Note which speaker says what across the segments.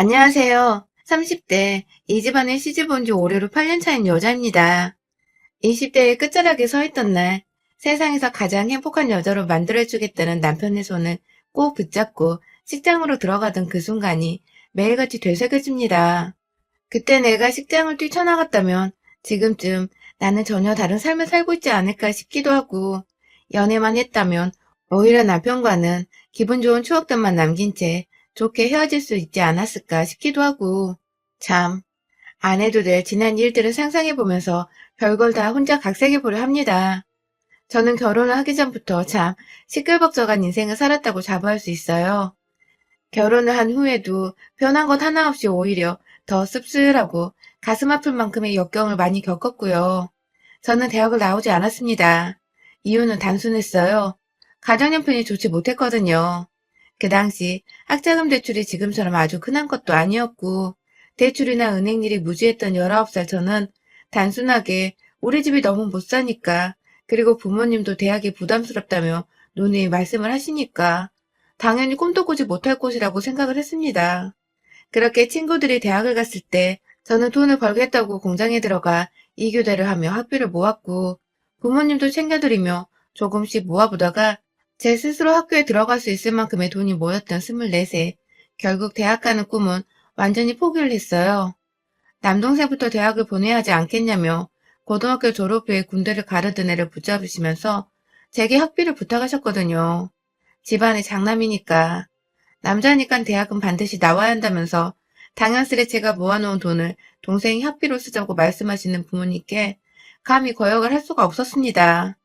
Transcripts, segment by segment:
Speaker 1: 안녕하세요. 30대, 이 집안에 시집 온 지 올해로 8년 차인 여자입니다. 20대의 끝자락에 서 있던 날, 세상에서 가장 행복한 여자로 만들어주겠다는 남편의 손을 꼭 붙잡고 식장으로 들어가던 그 순간이 매일같이 되새겨집니다. 그때 내가 식장을 뛰쳐나갔다면 지금쯤 나는 전혀 다른 삶을 살고 있지 않을까 싶기도 하고, 연애만 했다면 오히려 남편과는 기분 좋은 추억들만 남긴 채 좋게 헤어질 수 있지 않았을까 싶기도 하고, 참, 안 해도 될 지난 일들을 상상해보면서 별걸 다 혼자 각색해보려 합니다. 저는 결혼을 하기 전부터 참 시끌벅적한 인생을 살았다고 자부할 수 있어요. 결혼을 한 후에도 변한 것 하나 없이 오히려 더 씁쓸하고 가슴 아플 만큼의 역경을 많이 겪었고요. 저는 대학을 나오지 않았습니다. 이유는 단순했어요. 가정형편이 좋지 못했거든요. 그 당시 학자금 대출이 지금처럼 아주 흔한 것도 아니었고, 대출이나 은행 일이 무지했던 19살 저는 단순하게 우리 집이 너무 못 사니까, 그리고 부모님도 대학이 부담스럽다며 누누이 말씀을 하시니까 당연히 꿈도 꾸지 못할 곳이라고 생각을 했습니다. 그렇게 친구들이 대학을 갔을 때 저는 돈을 벌겠다고 공장에 들어가 이교대를 하며 학비를 모았고, 부모님도 챙겨드리며 조금씩 모아보다가 제 스스로 학교에 들어갈 수 있을 만큼의 돈이 모였던 24세, 결국 대학 가는 꿈은 완전히 포기를 했어요. 남동생부터 대학을 보내야 하지 않겠냐며 고등학교 졸업 후에 군대를 가르던 애를 붙잡으시면서 제게 학비를 부탁하셨거든요. 집안의 장남이니까. 남자니까 대학은 반드시 나와야 한다면서 당연스레 제가 모아놓은 돈을 동생이 학비로 쓰자고 말씀하시는 부모님께 감히 거역을 할 수가 없었습니다.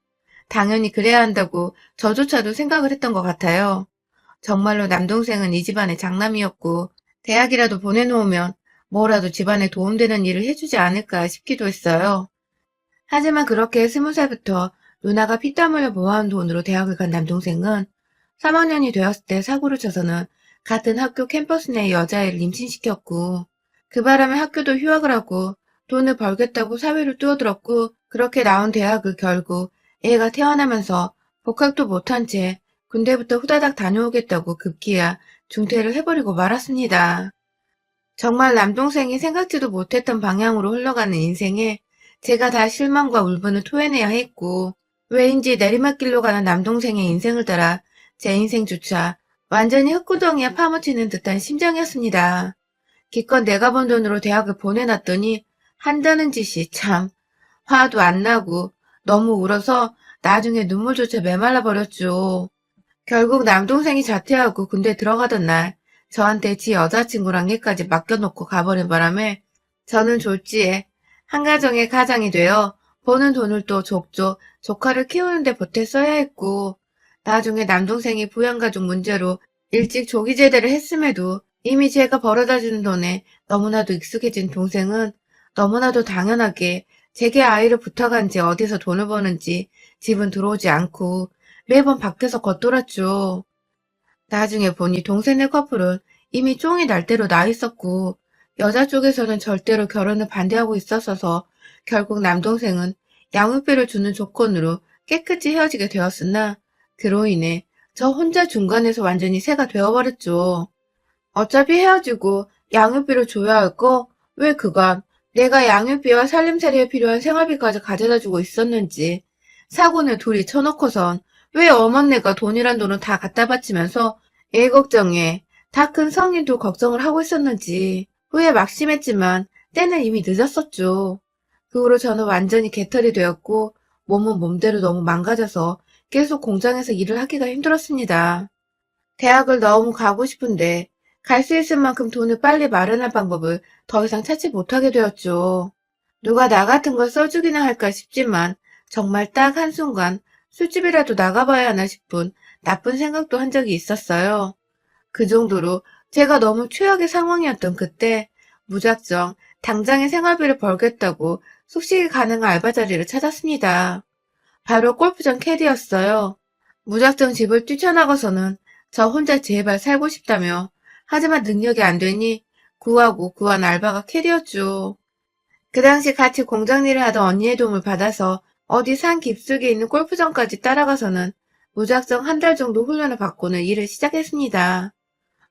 Speaker 1: 당연히 그래야 한다고 저조차도 생각을 했던 것 같아요. 정말로 남동생은 이 집안의 장남이었고 대학이라도 보내놓으면 뭐라도 집안에 도움되는 일을 해주지 않을까 싶기도 했어요. 하지만 그렇게 20살부터 누나가 피땀 흘려 모아온 돈으로 대학을 간 남동생은 3학년이 되었을 때 사고를 쳐서는 같은 학교 캠퍼스 내 여자애를 임신시켰고, 그 바람에 학교도 휴학을 하고 돈을 벌겠다고 사회를 뛰어들었고, 그렇게 나온 대학을 결국 애가 태어나면서 복학도 못한 채 군대부터 후다닥 다녀오겠다고 급기야 중퇴를 해버리고 말았습니다. 정말 남동생이 생각지도 못했던 방향으로 흘러가는 인생에 제가 다 실망과 울분을 토해내야 했고, 왜인지 내리막길로 가는 남동생의 인생을 따라 제 인생조차 완전히 흙구덩이에 파묻히는 듯한 심정이었습니다. 기껏 내가 번 돈으로 대학을 보내놨더니 한다는 짓이 참 화도 안 나고 너무 울어서 나중에 눈물조차 메말라 버렸죠. 결국 남동생이 자퇴하고 군대 들어가던 날 저한테 지 여자친구랑 얘까지 맡겨놓고 가버린 바람에 저는 졸지에 한가정의 가장이 되어 버는 돈을 또 족족 조카를 키우는데 보태 써야 했고, 나중에 남동생이 부양가족 문제로 일찍 조기 제대를 했음에도 이미 제가 벌어다주는 돈에 너무나도 익숙해진 동생은 너무나도 당연하게 제게 아이를 부탁한 지 어디서 돈을 버는지 집은 들어오지 않고 매번 밖에서 겉돌았죠. 나중에 보니 동생네 커플은 이미 쫑이 날 대로 나 있었고, 여자 쪽에서는 절대로 결혼을 반대하고 있었어서 결국 남동생은 양육비를 주는 조건으로 깨끗이 헤어지게 되었으나, 그로 인해 저 혼자 중간에서 완전히 새가 되어버렸죠. 어차피 헤어지고 양육비를 줘야 할 거, 왜 그간 내가 양육비와 살림살이에 필요한 생활비까지 가져다주고 있었는지, 사고는 둘이 쳐놓고선 왜 어머니가 돈이란 돈을 다 갖다 바치면서 애 걱정에 다 큰 성인도 걱정을 하고 있었는지 후에 막심했지만 때는 이미 늦었었죠. 그 후로 저는 완전히 개털이 되었고 몸은 몸대로 너무 망가져서 계속 공장에서 일을 하기가 힘들었습니다. 대학을 너무 가고 싶은데 갈 수 있을 만큼 돈을 빨리 마련할 방법을 더 이상 찾지 못하게 되었죠. 누가 나 같은 걸 써주기나 할까 싶지만 정말 딱 한순간 술집이라도 나가봐야 하나 싶은 나쁜 생각도 한 적이 있었어요. 그 정도로 제가 너무 최악의 상황이었던 그때 무작정 당장의 생활비를 벌겠다고 숙식이 가능한 알바 자리를 찾았습니다. 바로 골프장 캐디였어요. 무작정 집을 뛰쳐나가서는 저 혼자 제발 살고 싶다며, 하지만 능력이 안 되니 구하고 구한 알바가 캐디였죠. 그 당시 같이 공장 일을 하던 언니의 도움을 받아서 어디 산 깊숙이 있는 골프장까지 따라가서는 무작정 한 달 정도 훈련을 받고는 일을 시작했습니다.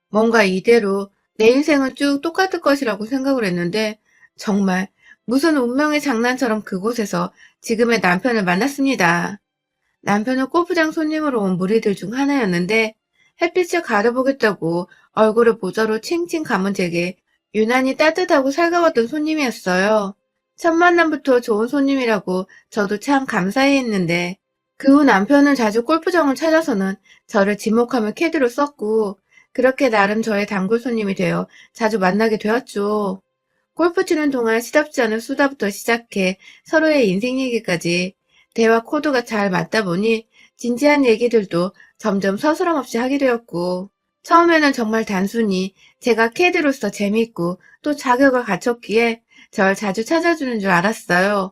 Speaker 1: 뭔가 이대로 내 인생은 쭉 똑같을 것이라고 생각을 했는데 정말 무슨 운명의 장난처럼 그곳에서 지금의 남편을 만났습니다. 남편은 골프장 손님으로 온 무리들 중 하나였는데 햇빛을 가려보겠다고 얼굴을 모자로 칭칭 감은 제게 유난히 따뜻하고 살가웠던 손님이었어요. 첫 만남부터 좋은 손님이라고 저도 참 감사해 했는데 그 후 남편은 자주 골프장을 찾아서는 저를 지목하며 캐디로 썼고 그렇게 나름 저의 단골 손님이 되어 자주 만나게 되었죠. 골프 치는 동안 시답지 않은 수다부터 시작해 서로의 인생 얘기까지 대화 코드가 잘 맞다 보니 진지한 얘기들도 점점 서스럼 없이 하게 되었고 처음에는 정말 단순히 제가 캐디로서 재미있고 또 자격을 갖췄기에 절 자주 찾아주는 줄 알았어요.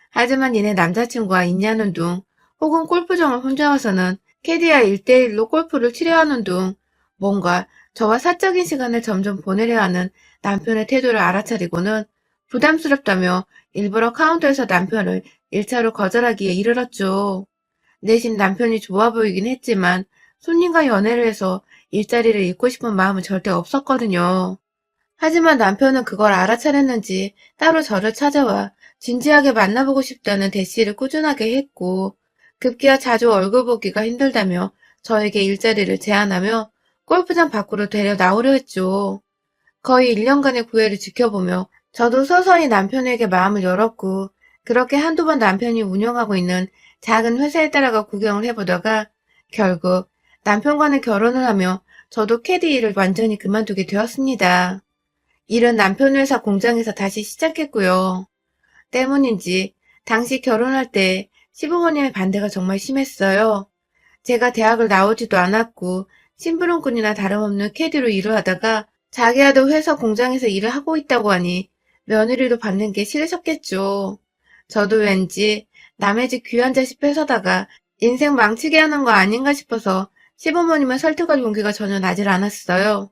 Speaker 1: 하지만 이내 남자친구와 있냐는 둥 혹은 골프장을 혼자 와서는 캐디와 1대1로 골프를 치려 하는 둥 뭔가 저와 사적인 시간을 점점 보내려 하는 남편의 태도를 알아차리고는 부담스럽다며 일부러 카운터에서 남편을 1차로 거절하기에 이르렀죠. 내심 남편이 좋아 보이긴 했지만 손님과 연애를 해서 일자리를 잃고 싶은 마음은 절대 없었거든요. 하지만 남편은 그걸 알아차렸는지 따로 저를 찾아와 진지하게 만나보고 싶다는 대시를 꾸준하게 했고 급기야 자주 얼굴 보기가 힘들다며 저에게 일자리를 제안하며 골프장 밖으로 데려 나오려 했죠. 거의 1년간의 구애를 지켜보며 저도 서서히 남편에게 마음을 열었고 그렇게 한두 번 남편이 운영하고 있는 작은 회사에 따라가 구경을 해보다가 결국 남편과는 결혼을 하며 저도 캐디 일을 완전히 그만두게 되었습니다. 일은 남편 회사 공장에서 다시 시작했고요. 때문인지 당시 결혼할 때 시부모님의 반대가 정말 심했어요. 제가 대학을 나오지도 않았고 심부름꾼이나 다름없는 캐디로 일을 하다가 자기야도 회사 공장에서 일을 하고 있다고 하니 며느리로 받는 게 싫으셨겠죠. 저도 왠지 남의 집 귀한 자식 뺏어다가 인생 망치게 하는 거 아닌가 싶어서 시부모님을 설득할 용기가 전혀 나질 않았어요.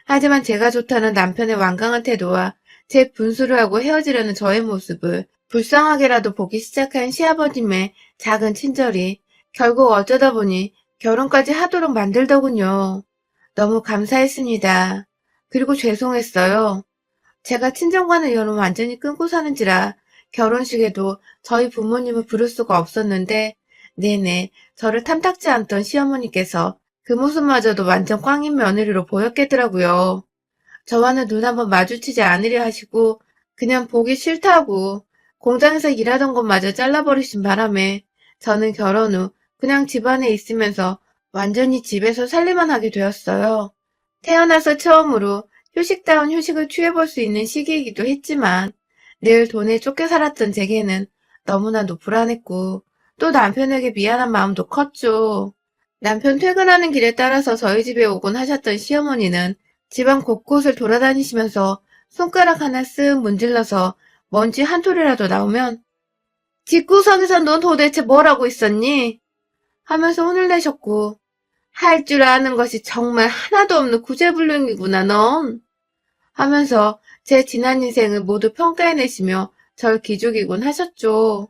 Speaker 1: 하지만 제가 좋다는 남편의 완강한 태도와 제 분수를 하고 헤어지려는 저의 모습을 불쌍하게라도 보기 시작한 시아버님의 작은 친절이 결국 어쩌다 보니 결혼까지 하도록 만들더군요. 너무 감사했습니다. 그리고 죄송했어요. 제가 친정과는 연을 완전히 끊고 사는지라 결혼식에도 저희 부모님을 부를 수가 없었는데 내내 저를 탐탁지 않던 시어머니께서 그 모습마저도 완전 꽝인 며느리로 보였겠더라고요. 저와는 눈 한번 마주치지 않으려 하시고 그냥 보기 싫다고 공장에서 일하던 것마저 잘라버리신 바람에 저는 결혼 후 그냥 집안에 있으면서 완전히 집에서 살림만 하게 되었어요. 태어나서 처음으로 휴식다운 휴식을 취해볼 수 있는 시기이기도 했지만 늘 돈에 쫓겨 살았던 제게는 너무나도 불안했고 또 남편에게 미안한 마음도 컸죠. 남편 퇴근하는 길에 따라서 저희 집에 오곤 하셨던 시어머니는 집안 곳곳을 돌아다니시면서 손가락 하나 쓱 문질러서 먼지 한 톨이라도 나오면 집구석에서 넌 도대체 뭘 하고 있었니? 하면서 혼을 내셨고 할 줄 아는 것이 정말 하나도 없는 구제불능이구나 넌 하면서 제 지난 인생을 모두 평가해내시며 절 기죽이곤 하셨죠.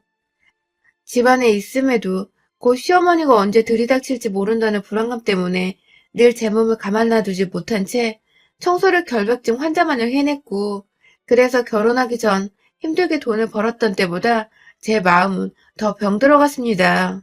Speaker 1: 집안에 있음에도 곧 시어머니가 언제 들이닥칠지 모른다는 불안감 때문에 늘 제 몸을 가만 놔두지 못한 채 청소를 결벽증 환자마냥 해냈고 그래서 결혼하기 전 힘들게 돈을 벌었던 때보다 제 마음은 더 병들어갔습니다.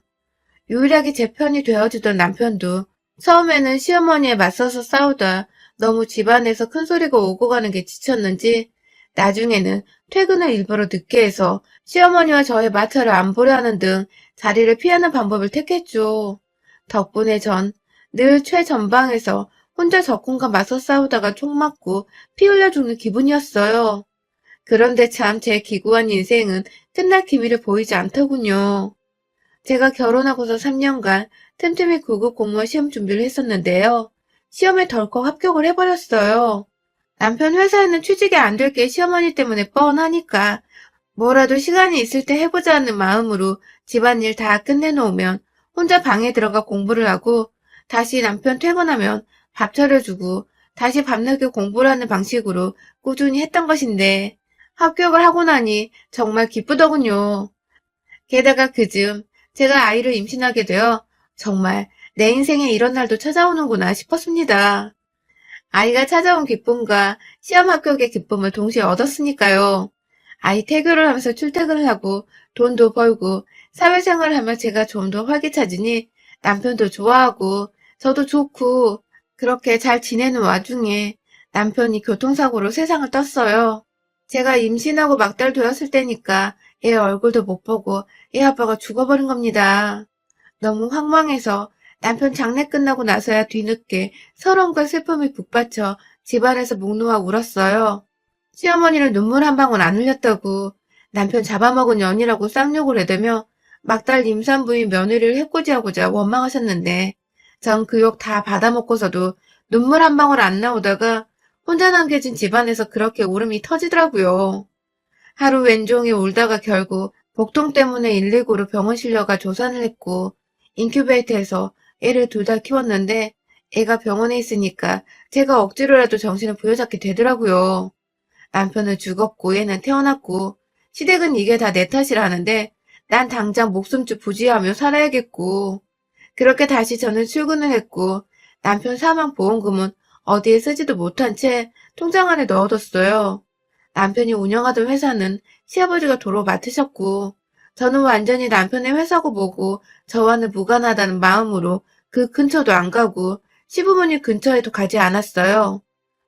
Speaker 1: 유일하게 제 편이 되어주던 남편도 처음에는 시어머니에 맞서서 싸우다 너무 집안에서 큰소리가 오고 가는 게 지쳤는지 나중에는 퇴근을 일부러 늦게 해서 시어머니와 저의 마찰을 안 보려 하는 등 자리를 피하는 방법을 택했죠. 덕분에 전 늘 최전방에서 혼자 적군과 맞서 싸우다가 총 맞고 피 흘려 죽는 기분이었어요. 그런데 참 제 기구한 인생은 끝날 기미를 보이지 않더군요. 제가 결혼하고서 3년간 틈틈이 9급 공무원 시험 준비를 했었는데요. 시험에 덜컥 합격을 해버렸어요. 남편 회사에는 취직이 안 될 게 시어머니 때문에 뻔하니까 뭐라도 시간이 있을 때 해보자는 마음으로 집안일 다 끝내놓으면 혼자 방에 들어가 공부를 하고 다시 남편 퇴근하면 밥 차려주고 다시 밤늦게 공부를 하는 방식으로 꾸준히 했던 것인데 합격을 하고 나니 정말 기쁘더군요. 게다가 그즈음 제가 아이를 임신하게 되어 정말 내 인생에 이런 날도 찾아오는구나 싶었습니다. 아이가 찾아온 기쁨과 시험 합격의 기쁨을 동시에 얻었으니까요. 아이 태교를 하면서 출퇴근을 하고 돈도 벌고 사회생활을 하면 제가 좀 더 활기차지니 남편도 좋아하고 저도 좋고 그렇게 잘 지내는 와중에 남편이 교통사고로 세상을 떴어요. 제가 임신하고 막달 되었을 때니까 애 얼굴도 못 보고 애 아빠가 죽어버린 겁니다. 너무 황망해서 남편 장례 끝나고 나서야 뒤늦게 서러움과 슬픔이 북받쳐 집안에서 목 놓아 울었어요. 시어머니는 눈물 한 방울 안 흘렸다고 남편 잡아먹은 년이라고 쌍욕을 해대며 막달 임산부인 며느리를 해코지하고자 원망하셨는데 전 그 욕 다 받아먹고서도 눈물 한 방울 안 나오다가 혼자 남겨진 집안에서 그렇게 울음이 터지더라고요. 하루 왼종일 울다가 결국 복통 때문에 119로 병원 실려가 조산을 했고 인큐베이터에서 애를 둘 다 키웠는데 애가 병원에 있으니까 제가 억지로라도 정신을 부여잡게 되더라고요. 남편은 죽었고 얘는 태어났고 시댁은 이게 다 내 탓이라 하는데 난 당장 목숨줄 부지하며 살아야겠고 그렇게 다시 저는 출근을 했고 남편 사망보험금은 어디에 쓰지도 못한 채 통장 안에 넣어뒀어요. 남편이 운영하던 회사는 시아버지가 도로 맡으셨고 저는 완전히 남편의 회사고 뭐고 저와는 무관하다는 마음으로 그 근처도 안 가고 시부모님 근처에도 가지 않았어요.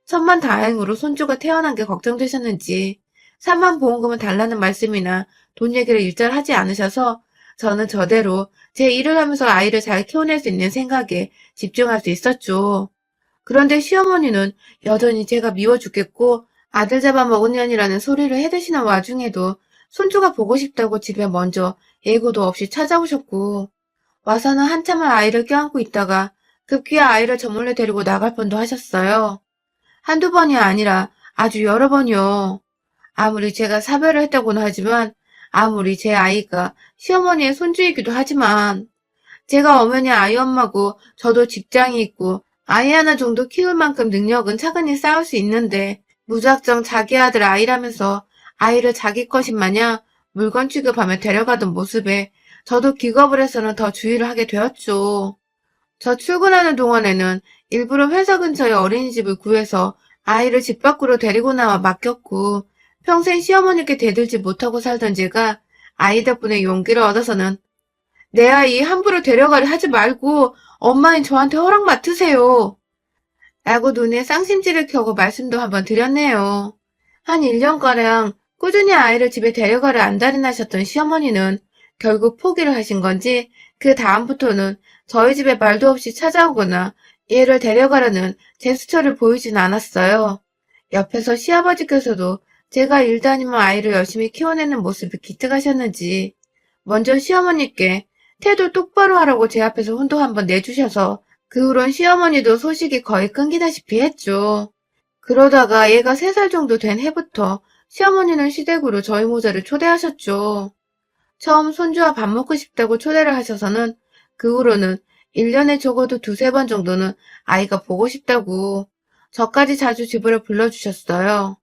Speaker 1: 천만다행으로 손주가 태어난 게 걱정되셨는지 3만 보험금을 달라는 말씀이나 돈 얘기를 일절 하지 않으셔서 저는 저대로 제 일을 하면서 아이를 잘 키워낼 수 있는 생각에 집중할 수 있었죠. 그런데 시어머니는 여전히 제가 미워 죽겠고 아들 잡아먹은 년이라는 소리를 해대시는 와중에도 손주가 보고 싶다고 집에 먼저 예고도 없이 찾아오셨고 와서는 한참을 아이를 껴안고 있다가 급기야 아이를 저 몰래 데리고 나갈 뻔도 하셨어요. 한두 번이 아니라 아주 여러 번이요. 아무리 제가 사별을 했다고는 하지만 아무리 제 아이가 시어머니의 손주이기도 하지만 제가 엄연히 아이 엄마고 저도 직장이 있고 아이 하나 정도 키울 만큼 능력은 차근히 쌓을 수 있는데 무작정 자기 아들 아이라면서 아이를 자기 것인 마냥 물건 취급하며 데려가던 모습에 저도 기겁을 해서는 더 주의를 하게 되었죠. 저 출근하는 동안에는 일부러 회사 근처에 어린이집을 구해서 아이를 집 밖으로 데리고 나와 맡겼고 평생 시어머니께 대들지 못하고 살던 제가 아이 덕분에 용기를 얻어서는 내 아이 함부로 데려가려 하지 말고 엄마인 저한테 허락 맡으세요. 라고 눈에 쌍심지를 켜고 말씀도 한번 드렸네요. 한 1년가량 꾸준히 아이를 집에 데려가려 안달이 나셨던 시어머니는 결국 포기를 하신 건지 그 다음부터는 저희 집에 말도 없이 찾아오거나 얘를 데려가려는 제스처를 보이진 않았어요. 옆에서 시아버지께서도 제가 일 다니며 아이를 열심히 키워내는 모습이 기특하셨는지 먼저 시어머니께 태도 똑바로 하라고 제 앞에서 혼도 한번 내주셔서 그 후론 시어머니도 소식이 거의 끊기다시피 했죠. 그러다가 얘가 3살 정도 된 해부터 시어머니는 시댁으로 저희 모자를 초대하셨죠. 처음 손주와 밥 먹고 싶다고 초대를 하셔서는 그 후로는 1년에 적어도 2~3번 정도는 아이가 보고 싶다고 저까지 자주 집으로 불러주셨어요.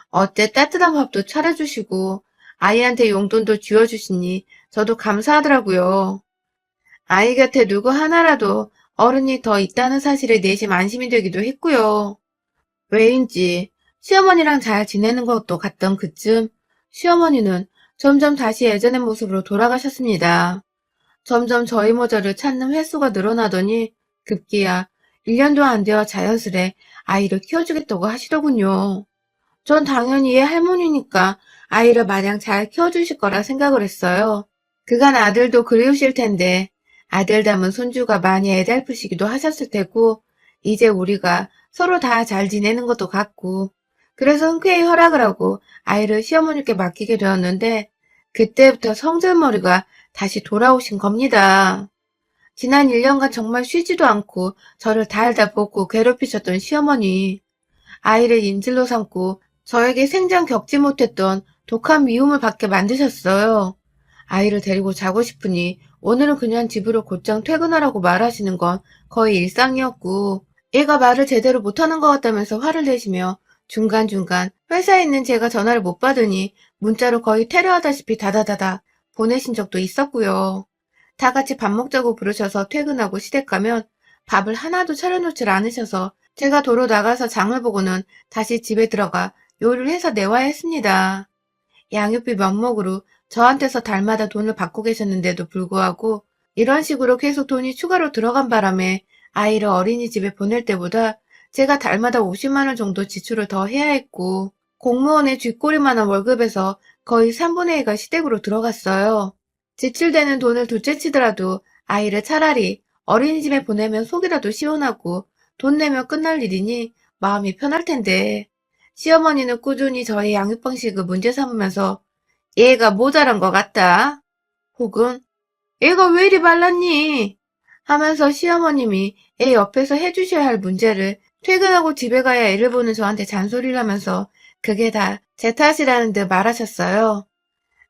Speaker 1: 어때 따뜻한 밥도 차려주시고 아이한테 용돈도 쥐어주시니 저도 감사하더라고요. 아이 곁에 누구 하나라도 어른이 더 있다는 사실에 내심 안심이 되기도 했고요. 왜인지 시어머니랑 잘 지내는 것도 같던 그쯤 시어머니는 점점 다시 예전의 모습으로 돌아가셨습니다. 점점 저희 모자를 찾는 횟수가 늘어나더니 급기야 1년도 안 되어 자연스레 아이를 키워주겠다고 하시더군요. 전 당연히 얘 할머니니까 아이를 마냥 잘 키워주실 거라 생각을 했어요. 그간 아들도 그리우실 텐데 아들 닮은 손주가 많이 애달프시기도 하셨을 테고 이제 우리가 서로 다 잘 지내는 것도 같고 그래서 흔쾌히 허락을 하고 아이를 시어머니께 맡기게 되었는데 그때부터 성질머리가 다시 돌아오신 겁니다. 지난 1년간 정말 쉬지도 않고 저를 달달 볶고 괴롭히셨던 시어머니. 아이를 인질로 삼고 저에게 생전 겪지 못했던 독한 미움을 받게 만드셨어요. 아이를 데리고 자고 싶으니 오늘은 그냥 집으로 곧장 퇴근하라고 말하시는 건 거의 일상이었고 얘가 말을 제대로 못하는 것 같다면서 화를 내시며 중간중간 회사에 있는 제가 전화를 못 받으니 문자로 거의 테러하다시피 다다다다 보내신 적도 있었고요. 다 같이 밥 먹자고 부르셔서 퇴근하고 시댁 가면 밥을 하나도 차려놓질 않으셔서 제가 도로 나가서 장을 보고는 다시 집에 들어가 요리를 해서 내와야 했습니다. 양육비 명목으로 저한테서 달마다 돈을 받고 계셨는데도 불구하고 이런 식으로 계속 돈이 추가로 들어간 바람에 아이를 어린이집에 보낼 때보다 제가 달마다 50만 원 정도 지출을 더 해야 했고 공무원의 쥐꼬리만한 월급에서 거의 3분의 1가 시댁으로 들어갔어요. 지출되는 돈을 둘째치더라도 아이를 차라리 어린이집에 보내면 속이라도 시원하고 돈 내면 끝날 일이니 마음이 편할 텐데 시어머니는 꾸준히 저의 양육 방식을 문제 삼으면서 얘가 모자란 것 같다. 혹은 얘가 왜 이리 말랐니? 하면서 시어머님이 애 옆에서 해주셔야 할 문제를 퇴근하고 집에 가야 애를 보는 저한테 잔소리를 하면서 그게 다 제 탓이라는 듯 말하셨어요.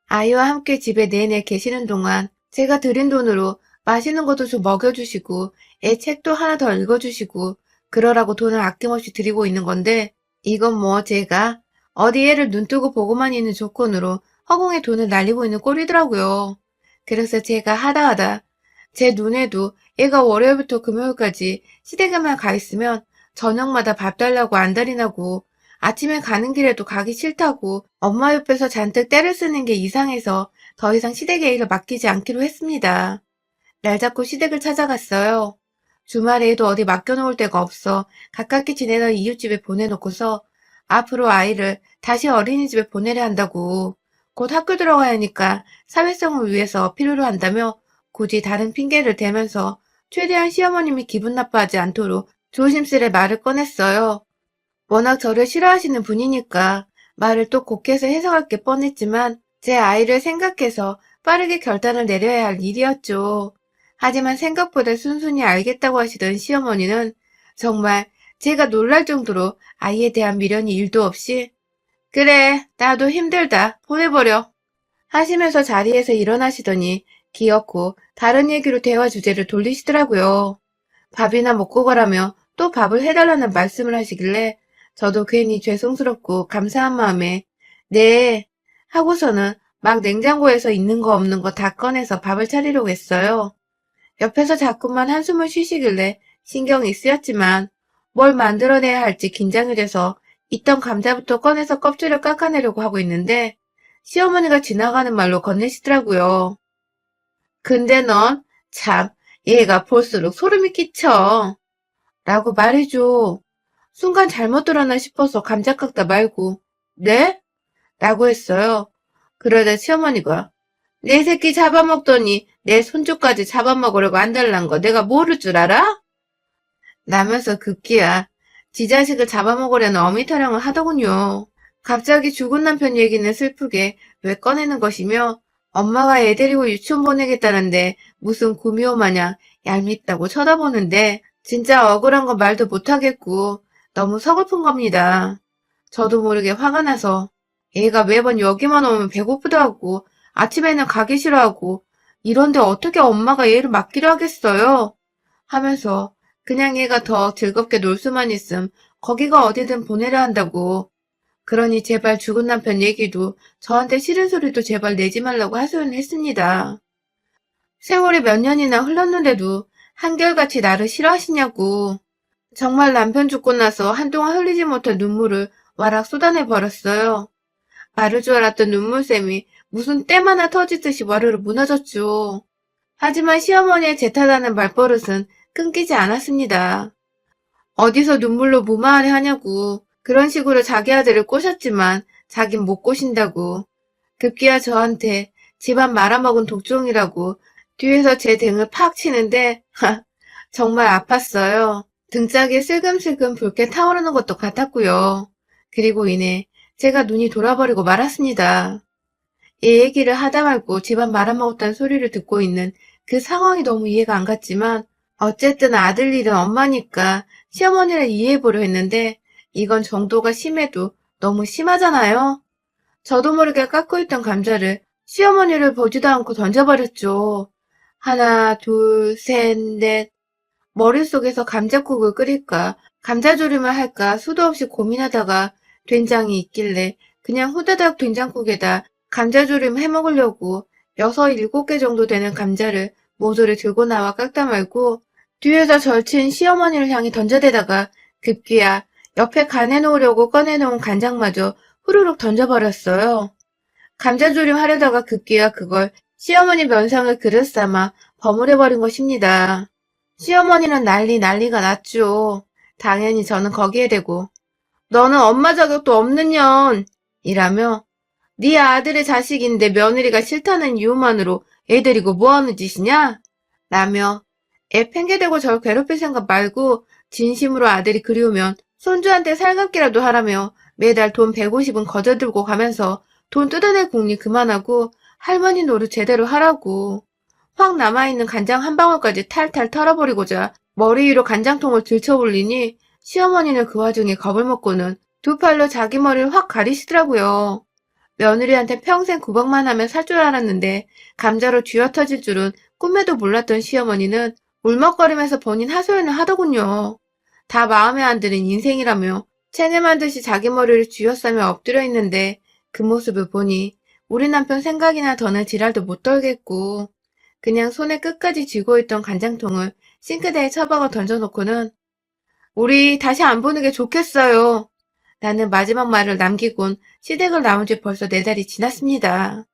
Speaker 1: 아이와 함께 집에 내내 계시는 동안 제가 드린 돈으로 맛있는 것도 좀 먹여주시고 애 책도 하나 더 읽어주시고 그러라고 돈을 아낌없이 드리고 있는 건데 이건 뭐 제가 어디 애를 눈뜨고 보고만 있는 조건으로 허공에 돈을 날리고 있는 꼴이더라고요. 그래서 제가 하다 제 눈에도 애가 월요일부터 금요일까지 시댁에만 가 있으면 저녁마다 밥 달라고 안달이 나고 아침에 가는 길에도 가기 싫다고 엄마 옆에서 잔뜩 떼를 쓰는 게 이상해서 더 이상 시댁에 일을 맡기지 않기로 했습니다. 날 잡고 시댁을 찾아갔어요. 주말에도 어디 맡겨놓을 데가 없어 가깝게 지내던 이웃집에 보내놓고서 앞으로 아이를 다시 어린이집에 보내려 한다고 곧 학교 들어가야 하니까 사회성을 위해서 필요로 한다며 굳이 다른 핑계를 대면서 최대한 시어머님이 기분 나빠하지 않도록 조심스레 말을 꺼냈어요. 워낙 저를 싫어하시는 분이니까 말을 또 곡해서 해석할 게 뻔했지만 제 아이를 생각해서 빠르게 결단을 내려야 할 일이었죠. 하지만 생각보다 순순히 알겠다고 하시던 시어머니는 정말 제가 놀랄 정도로 아이에 대한 미련이 1도 없이 그래, 나도 힘들다. 보내버려. 하시면서 자리에서 일어나시더니 기어코 다른 얘기로 대화 주제를 돌리시더라고요. 밥이나 먹고 가라며 또 밥을 해달라는 말씀을 하시길래 저도 괜히 죄송스럽고 감사한 마음에 네 하고서는 막 냉장고에서 있는 거 없는 거 다 꺼내서 밥을 차리려고 했어요. 옆에서 자꾸만 한숨을 쉬시길래 신경이 쓰였지만 뭘 만들어내야 할지 긴장이 돼서 있던 감자부터 꺼내서 껍질을 깎아내려고 하고 있는데 시어머니가 지나가는 말로 건네시더라고요. 근데 넌 참 얘가 볼수록 소름이 끼쳐. 라고 말해줘. 순간 잘못 들었나 싶어서 감자 깎다 말고 네? 라고 했어요. 그러다 시어머니가 내 새끼 잡아먹더니 내 손주까지 잡아먹으려고 안달난 거 내가 모를 줄 알아? 라면서 급기야 지 자식을 잡아먹으려는 어미 타령을 하더군요. 갑자기 죽은 남편 얘기는 슬프게 왜 꺼내는 것이며 엄마가 애 데리고 유치원 보내겠다는데 무슨 구미호 마냥 얄밉다고 쳐다보는데 진짜 억울한 건 말도 못하겠고 너무 서글픈 겁니다. 저도 모르게 화가 나서 애가 매번 여기만 오면 배고프다 하고 아침에는 가기 싫어하고 이런데 어떻게 엄마가 얘를 맡기려 하겠어요? 하면서 그냥 얘가 더 즐겁게 놀 수만 있음 거기가 어디든 보내려 한다고. 그러니 제발 죽은 남편 얘기도 저한테 싫은 소리도 제발 내지 말라고 하소연 했습니다. 세월이 몇 년이나 흘렀는데도 한결같이 나를 싫어하시냐고. 정말 남편 죽고 나서 한동안 흘리지 못한 눈물을 와락 쏟아내 버렸어요. 마를 줄 알았던 눈물샘이 무슨 댐 하나 터지듯이 와르르 무너졌죠. 하지만 시어머니의 제 탓하는 말버릇은 끊기지 않았습니다. 어디서 눈물로 무마하려 하냐고 그런 식으로 자기 아들을 꼬셨지만 자긴 못 꼬신다고 급기야 저한테 집안 말아먹은 독종이라고 뒤에서 제 등을 팍 치는데 정말 아팠어요. 등짝에 슬금슬금 붉게 타오르는 것도 같았고요. 그리고 이내 제가 눈이 돌아버리고 말았습니다. 이 얘기를 하다 말고 집안 말아먹었다는 소리를 듣고 있는 그 상황이 너무 이해가 안 갔지만 어쨌든 아들 일은 엄마니까 시어머니를 이해해보려 했는데 이건 정도가 심해도 너무 심하잖아요. 저도 모르게 깎고 있던 감자를 시어머니를 보지도 않고 던져버렸죠. 하나, 둘, 셋, 넷. 머릿속에서 감자국을 끓일까, 감자조림을 할까 수도 없이 고민하다가 된장이 있길래 그냥 후다닥 된장국에다 감자조림 해먹으려고 6, 7개 정도 되는 감자를 모조리 들고 나와 깎다 말고 뒤에서 절친 시어머니를 향해 던져대다가 급기야 옆에 간에 놓으려고 꺼내놓은 간장마저 후루룩 던져버렸어요. 감자조림 하려다가 급기야 그걸 시어머니 면상을 그릇 삼아 버무려버린 것입니다. 시어머니는 난리가 났죠. 당연히 저는 거기에 대고 너는 엄마 자격도 없는 년! 이라며 네 아들의 자식인데 며느리가 싫다는 이유만으로 애 데리고 뭐하는 짓이냐? 라며 애 팽개대고 절 괴롭힐 생각 말고 진심으로 아들이 그리우면 손주한테 살갑기라도 하라며 매달 돈 150은 거저들고 가면서 돈 뜯어낼 궁리 그만하고 할머니 노릇 제대로 하라고. 확 남아있는 간장 한 방울까지 탈탈 털어버리고자 머리 위로 간장통을 들쳐올리니 시어머니는 그 와중에 겁을 먹고는 두 팔로 자기 머리를 확 가리시더라고요. 며느리한테 평생 구박만 하면 살 줄 알았는데 감자로 쥐어터질 줄은 꿈에도 몰랐던 시어머니는 울먹거리면서 본인 하소연을 하더군요. 다 마음에 안 드는 인생이라며 체념한 듯이 자기 머리를 쥐어싸며 엎드려 있는데 그 모습을 보니 우리 남편 생각이나 더는 지랄도 못 떨겠고 그냥 손에 끝까지 쥐고 있던 간장통을 싱크대에 처박아 던져놓고는 우리 다시 안 보는 게 좋겠어요. 라는 마지막 말을 남기곤 시댁을 나온 지 벌써 4달이 지났습니다.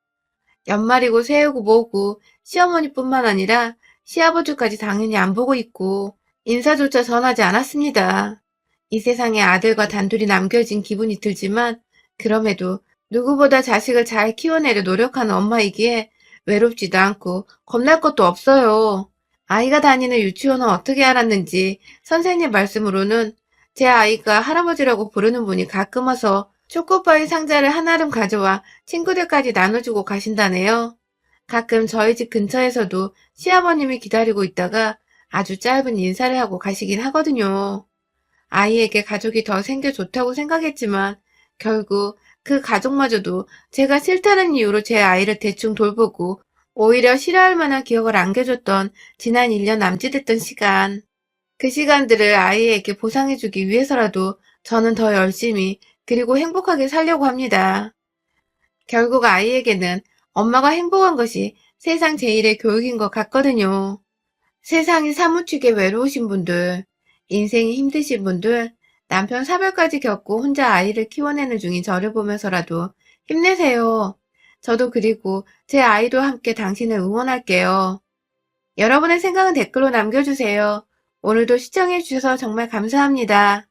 Speaker 1: 연말이고 새해고 뭐고 시어머니뿐만 아니라 시아버지까지 당연히 안 보고 있고 인사조차 전하지 않았습니다. 이 세상에 아들과 단둘이 남겨진 기분이 들지만 그럼에도 누구보다 자식을 잘 키워내려 노력하는 엄마이기에 외롭지도 않고 겁날 것도 없어요. 아이가 다니는 유치원은 어떻게 알았는지 선생님 말씀으로는 제 아이가 할아버지라고 부르는 분이 가끔 와서 초코파이 상자를 한아름 가져와 친구들까지 나눠주고 가신다네요. 가끔 저희 집 근처에서도 시아버님이 기다리고 있다가 아주 짧은 인사를 하고 가시긴 하거든요. 아이에게 가족이 더 생겨 좋다고 생각했지만 결국 그 가족마저도 제가 싫다는 이유로 제 아이를 대충 돌보고 오히려 싫어할 만한 기억을 안겨줬던 지난 1년 남짓했던 시간. 그 시간들을 아이에게 보상해주기 위해서라도 저는 더 열심히 그리고 행복하게 살려고 합니다. 결국 아이에게는 엄마가 행복한 것이 세상 제일의 교육인 것 같거든요. 세상이 사무치게 외로우신 분들, 인생이 힘드신 분들, 남편 사별까지 겪고 혼자 아이를 키워내는 중인 저를 보면서라도 힘내세요. 저도 그리고 제 아이도 함께 당신을 응원할게요. 여러분의 생각은 댓글로 남겨주세요. 오늘도 시청해주셔서 정말 감사합니다.